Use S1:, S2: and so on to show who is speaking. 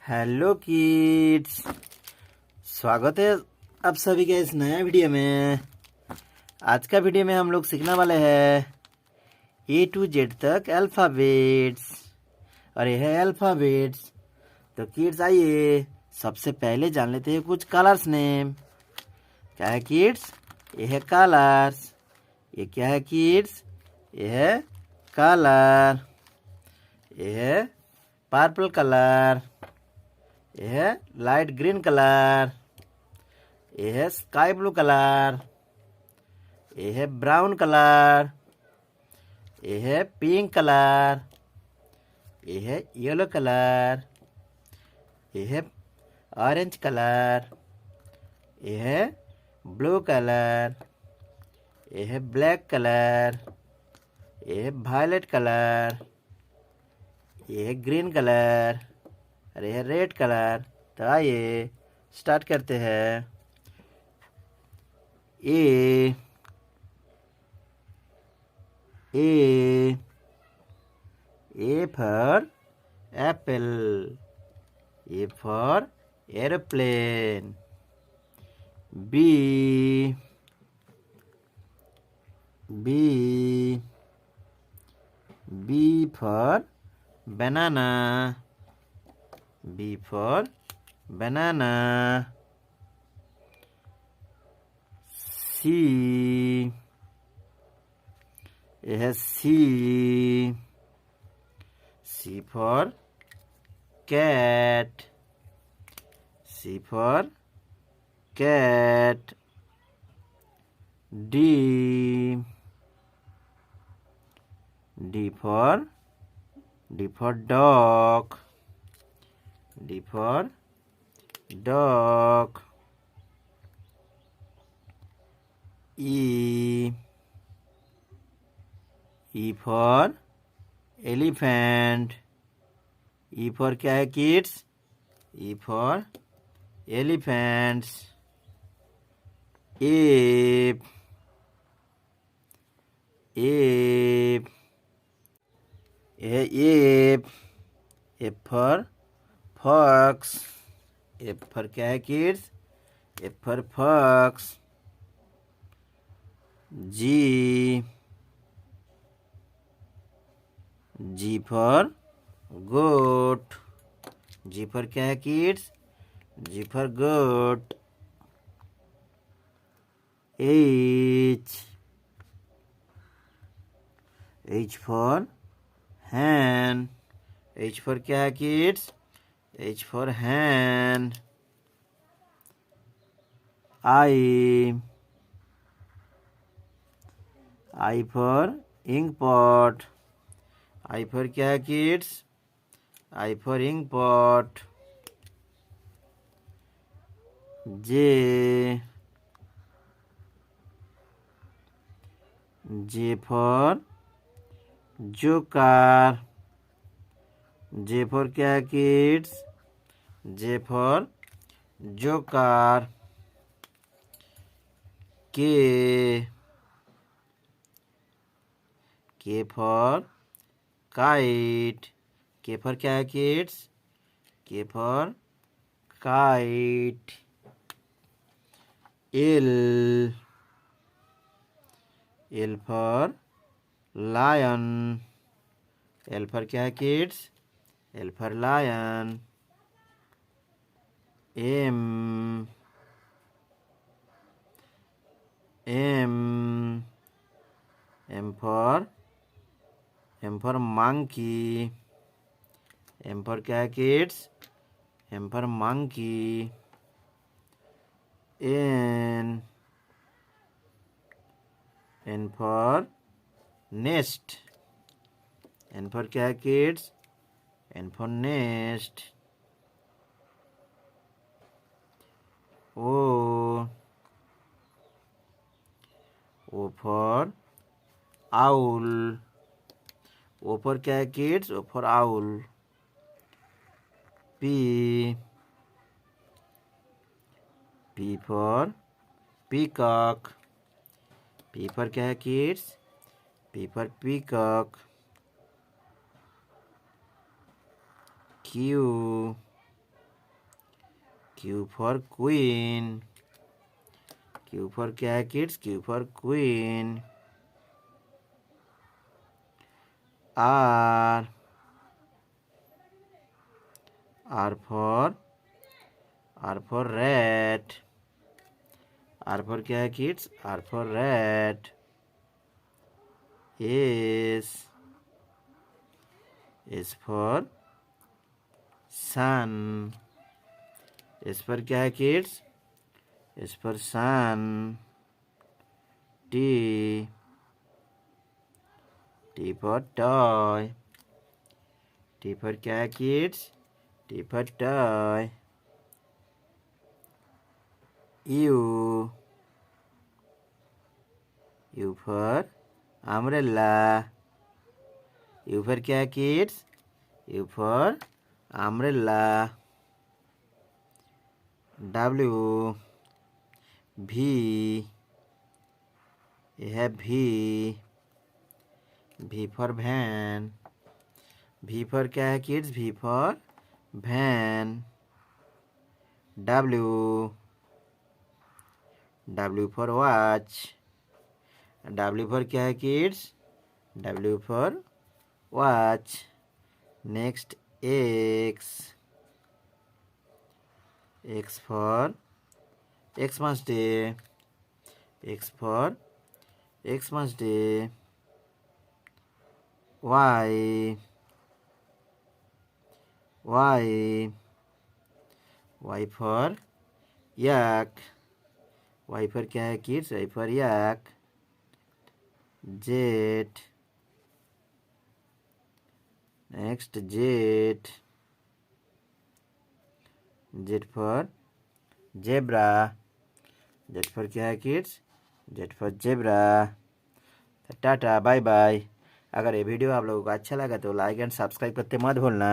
S1: Hello kids. स्वागत है आप सभी का इस नया वीडियो में। आज का वीडियो में हम लोग सीखने वाले हैं ए टू जेड तक अल्फ़ाबेट्स, और यह है अल्फ़ाबेट्स। तो किड्स आइए सबसे पहले जान लेते हैं कुछ कलर्स नेम। क्या है किड्स? ये है कलर्स। ये क्या है किड्स? ये है कलर। ये है पर्पल कलर। यह है लाइट ग्रीन कलर। यह है स्काई ब्लू कलर। यह है ब्राउन कलर। यह है पिंक कलर। यह है येलो कलर। यह है ऑरेंज कलर। यह है ब्लू कलर। यह है ब्लैक कलर। यह है वायलेट कलर। यह है ग्रीन कलर। और यह है रेड कलर। तो आइए स्टार्ट करते हैं। A A A for apple. A for aeroplane. B B B for banana. B for banana. C. It has C. C for cat. C for cat. D. D for dog. D for dog. E for elephant. E for क्या है kids? E for elephants. Ape ape ape. Ape for fox. F for क्या है kids? F for fox. G for goat. G for क्या है kids? G for goat. H for hen. H for क्या है kids? H for hen. I for ink pot. I for क्या है kids? I for ink pot. J for joker. J for क्या है kids? J for joker. K for kite. K for क्या है kids? K for kite. L for lion. L for क्या है kids? L for lion. M for monkey. M for क्या है kids? M for monkey. N for nest. N for क्या है kids? N for nest. O for owl. O for क्या है kids? O for owl. P for peacock. P for क्या है kids? P for peacock. Q Q for queen, Q for क्या है kids, Q for queen. R, R for rat, R for क्या है kids, R for rat. S, S for sun, S पर क्या है kids, S for sun. T, T for toy, T for क्या है kids, T for toy. U, U for umbrella, U for क्या है kids, U for umbrella. W, भी, ये है भी, भी फॉर वैन, भी फॉर क्या है kids, V for van. W, W for watch, W for क्या है kids, W for watch. Next X, X for Xmas day, X for Xmas day. Y, Y, Y for yak, Y for क्या है kids, Y for yak. Z, next Z, Z for zebra, Z for क्या है kids, Z for zebra. Tata bye bye. अगर ये video आप लोगों को अच्छा लगा तो लाइक एंड सब्सक्राइब करते मत भूलना।